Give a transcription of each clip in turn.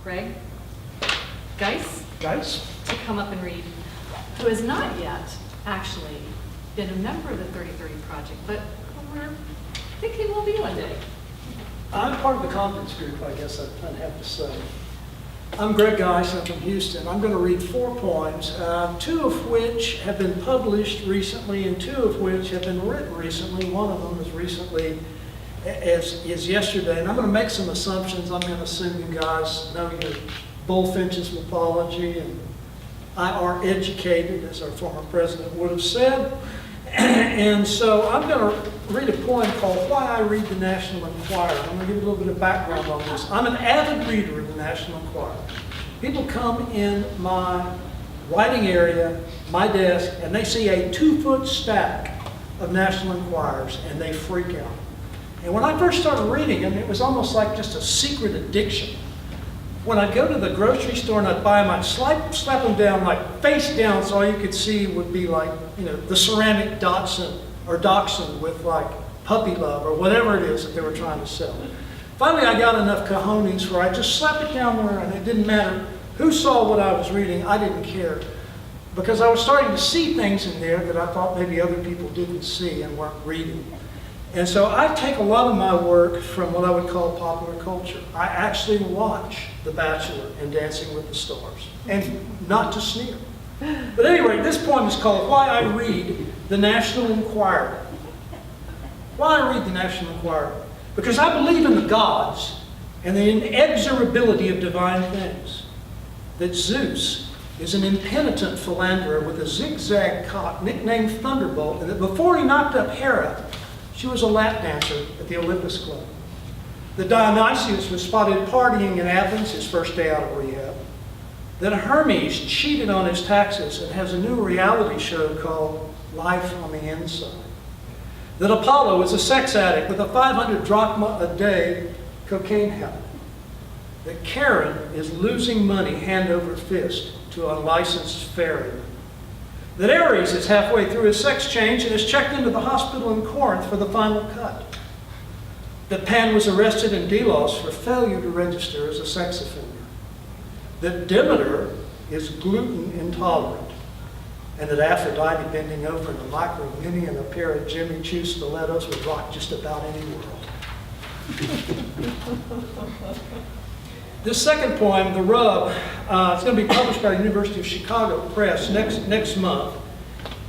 Greg, Geis, to come up and read, who has not yet actually been a member of the 3030 Project, but we're thinking will be one day. I'm part of the conference group, I guess I'd have to say. I'm Greg Geis, I'm from Houston. I'm going to read 4 poems, 2 of which have been published recently and 2 of which have been written recently. One of them as recently as yesterday. And I'm going to make some assumptions. I'm going to assume you guys know your bullfinch's mythology and I are educated, as our former president would have said. And so I'm going to read a poem called Why I Read the National Enquirer. I'm going to give you a little bit of background on this. I'm an avid reader of the National Enquirer. People come in my writing area, my desk, and they see a 2-foot stack of National Enquirers, and they freak out. And when I first started reading them, it was almost like just a secret addiction. When I'd go to the grocery store and I'd buy them, I'd slap them down, like face down, so all you could see would be like, you know, the ceramic Dachshund or Dachshund with like puppy love or whatever it is that they were trying to sell. Finally, I got enough cojones where I just slapped it down there and it didn't matter who saw what I was reading, I didn't care. Because I was starting to see things in there that I thought maybe other people didn't see and weren't reading. And so I take a lot of my work from what I would call popular culture. I actually watch The Bachelor and Dancing with the Stars, and not to sneer. But anyway, this poem is called Why I Read the National Enquirer. Why I read the National Enquirer? Because I believe in the gods and the inexorability of divine things. That Zeus is an impenitent philanderer with a zigzag cock nicknamed Thunderbolt, and that before he knocked up Hera, she was a lap dancer at the Olympus Club. That Dionysius was spotted partying in Athens his first day out of rehab. That Hermes cheated on his taxes and has a new reality show called Life on the Inside. That Apollo is a sex addict with a 500 drachma a day cocaine habit. That Karen is losing money hand over fist to a licensed fairy. That Ares is halfway through his sex change and is checked into the hospital in Corinth for the final cut. That Pan was arrested in Delos for failure to register as a sex offender. That Demeter is gluten intolerant. And that Aphrodite bending over in a micro mini and a pair of Jimmy Choo stilettos would rock just about any world. This second poem, The Rub, it's going to be published by the University of Chicago Press next month.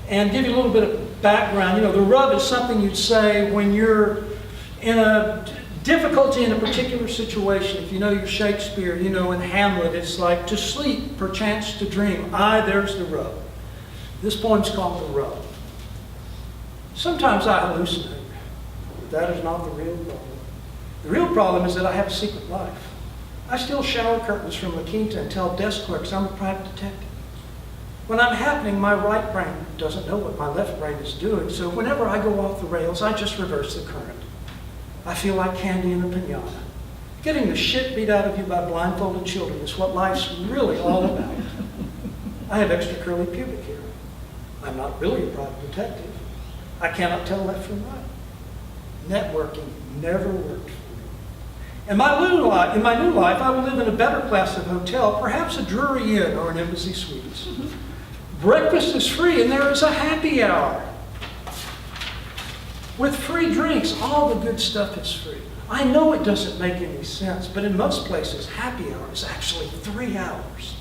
And give you a little bit of background. You know, the rub is something you'd say when you're in a difficulty in a particular situation. If you know your Shakespeare, you know in Hamlet, it's like to sleep, perchance to dream. There's the rub. This poem's called The Rub. Sometimes I hallucinate, but that is not the real problem. The real problem is that I have a secret life. I steal shower curtains from La Quinta and tell desk clerks I'm a private detective. When I'm happening, my right brain doesn't know what my left brain is doing, so whenever I go off the rails, I just reverse the current. I feel like candy in a pinata. Getting the shit beat out of you by blindfolded children is what life's really all about. I have extra curly pubic hair. I'm not really a private detective. I cannot tell left from right. Networking never worked for me. In my new life, I will live in a better class of hotel, perhaps a Drury Inn or an Embassy Suites. Breakfast is free and there is a happy hour. With free drinks, all the good stuff is free. I know it doesn't make any sense, but in most places, happy hour is actually 3 hours.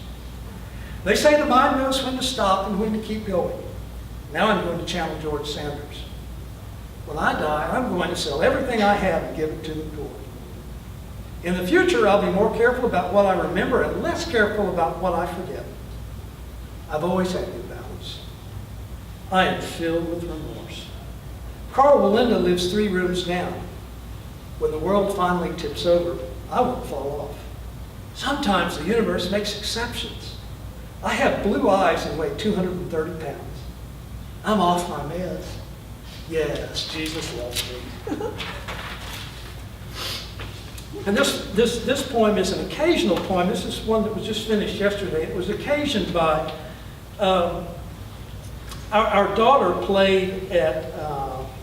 They say the mind knows when to stop and when to keep going. Now I'm going to channel George Sanders. When I die, I'm going to sell everything I have and give it to the poor. In the future, I'll be more careful about what I remember and less careful about what I forget. I've always had good balance. I am filled with remorse. Carl Walinda lives 3 rooms down. When the world finally tips over, I won't fall off. Sometimes the universe makes exceptions. I have blue eyes and weigh 230 pounds. I'm off my meds. Yes, Jesus loves me. And this poem is an occasional poem. This is one that was just finished yesterday. It was occasioned by our daughter played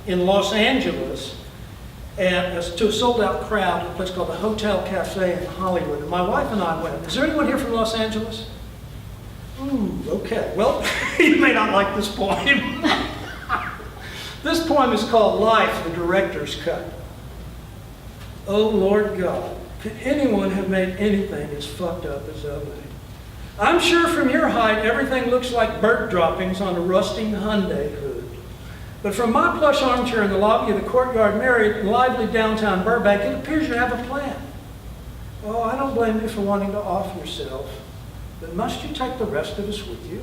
in Los Angeles and to a sold-out crowd at a place called the Hotel Cafe in Hollywood. And my wife and I went. Is there anyone here from Los Angeles? Ooh, okay. Well, you may not like this poem. This poem is called Life, the Director's Cut. Oh, Lord God, could anyone have made anything as fucked up as I made? I'm sure from your height, everything looks like bird droppings on a rusting Hyundai hood. But from my plush armchair in the lobby of the Courtyard Marriott in lively downtown Burbank, it appears you have a plan. Oh, I don't blame you for wanting to off yourself, but must you take the rest of us with you?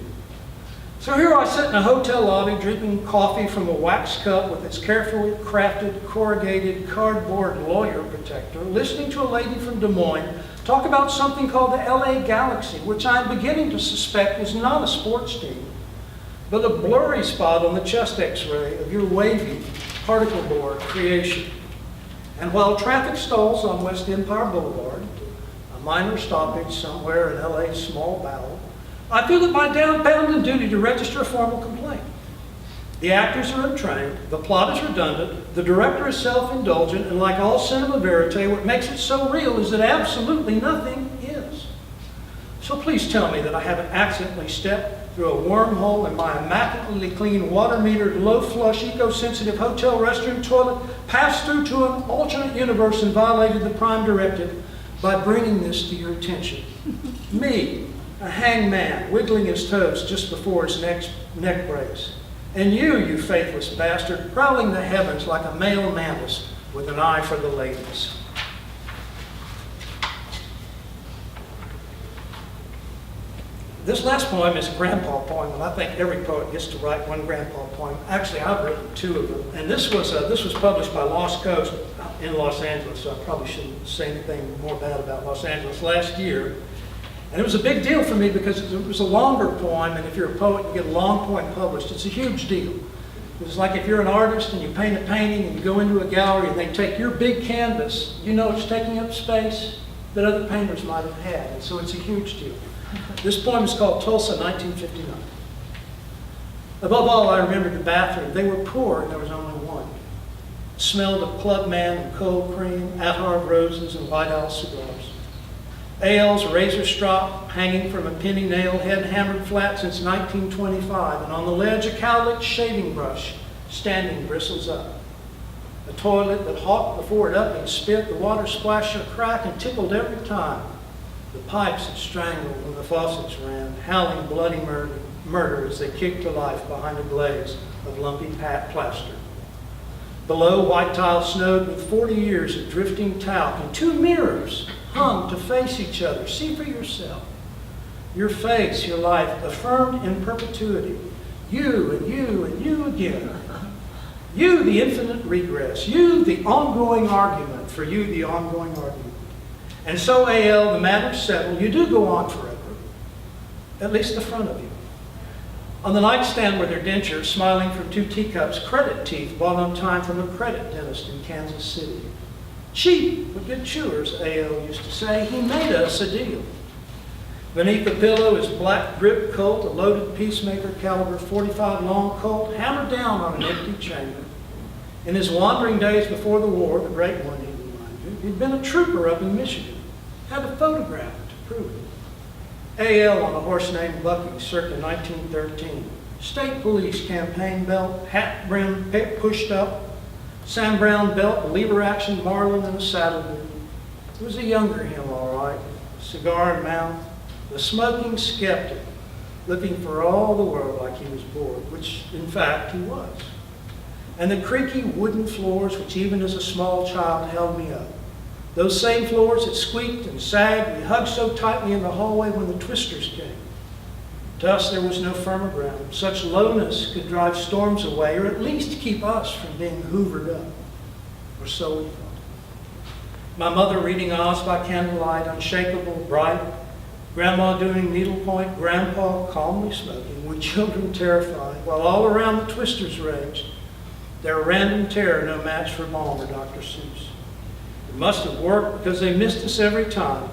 So here I sit in a hotel lobby drinking coffee from a wax cup with its carefully crafted, corrugated, cardboard lawyer protector, listening to a lady from Des Moines talk about something called the LA Galaxy, which I'm beginning to suspect is not a sports team, but a blurry spot on the chest x-ray of your wavy particle board creation. And while traffic stalls on West Empire Boulevard, a minor stoppage somewhere in LA's small bowel, I feel it my bounden duty to register a formal complaint. The actors are untrained, the plot is redundant, the director is self-indulgent, and like all cinema verite, what makes it so real is that absolutely nothing is. So please tell me that I haven't accidentally stepped through a wormhole in my immaculately clean, water-metered, low-flush, eco-sensitive hotel restroom toilet, passed through to an alternate universe and violated the prime directive by bringing this to your attention. Me, a hangman, wiggling his toes just before his neck breaks. And you faithless bastard, prowling the heavens like a male mantis with an eye for the ladies. This last poem is a grandpa poem, and I think every poet gets to write one grandpa poem. Actually, I've written two of them, and this was published by Lost Coast in Los Angeles, so I probably shouldn't say anything more bad about Los Angeles last year. And it was a big deal for me because it was a longer poem, and if you're a poet, you get a long poem published. It's a huge deal. It's like if you're an artist and you paint a painting and you go into a gallery and they take your big canvas, you know it's taking up space that other painters might have had. And so it's a huge deal. This poem is called Tulsa, 1959. Above all, I remembered the bathroom. They were poor and there was only one. It smelled of Club Man and cold cream, attar of roses, and White Owl cigars. A.L.'s razor strop hanging from a penny nail, head hammered flat since 1925, and on the ledge a cowlick shaving brush standing bristles up. A toilet that hawked before it up and spit, the water splashed a crack and tickled every time. The pipes had strangled when the faucets ran, howling bloody murder as they kicked to life behind a glaze of lumpy plaster. Below, white tile snowed with 40 years of drifting talc, and two mirrors hung to face each other. See for yourself. Your face, your life, affirmed in perpetuity. You and you and you again. You, the infinite regress. You, the ongoing argument. For you, the ongoing argument. And so, A.L., the matter's settled. You do go on forever. At least the front of you. On the nightstand were their dentures, smiling from two teacups, credit teeth bought on time from a credit dentist in Kansas City. Cheap but good chewers, A.L. used to say. He made us a deal. Beneath the pillow, his black grip Colt, a loaded Peacemaker caliber .45 long Colt, hammered down on an empty chamber. In his wandering days before the war, the great one, he reminded you, he'd been a trooper up in Michigan. Had a photograph to prove it. A.L. on a horse named Bucky, circa 1913. State police campaign belt, hat brim pushed up, Sam Brown belt, lever action marlin, and a saddle boot. It was a younger him, all right. Cigar in mouth, the smoking skeptic, looking for all the world like he was bored, which in fact he was. And the creaky wooden floors, which even as a small child held me up. Those same floors that squeaked and sagged, we hugged so tightly in the hallway when the twisters came. To us, there was no firmer ground. Such lowness could drive storms away, or at least keep us from being hoovered up. Or so we thought. My mother reading Oz by candlelight, unshakable, bright. Grandma doing needlepoint, Grandpa calmly smoking, with children terrified, while all around the twisters raged. Their random terror no match for Balm or Dr. Seuss. It must have worked because they missed us every time.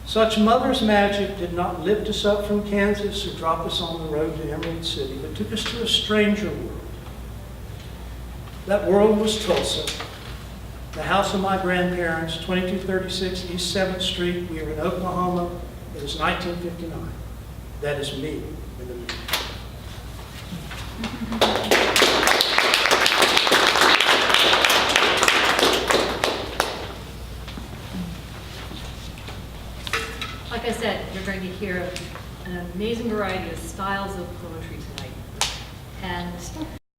Such mother's magic did not lift us up from Kansas or drop us on the road to Emerald City, but took us to a stranger world. That world was Tulsa, The house of my grandparents, 2236 East 7th Street. We are in Oklahoma. It is 1959. That is me in the movie. Like I said, you're going to hear an amazing variety of styles of poetry tonight. And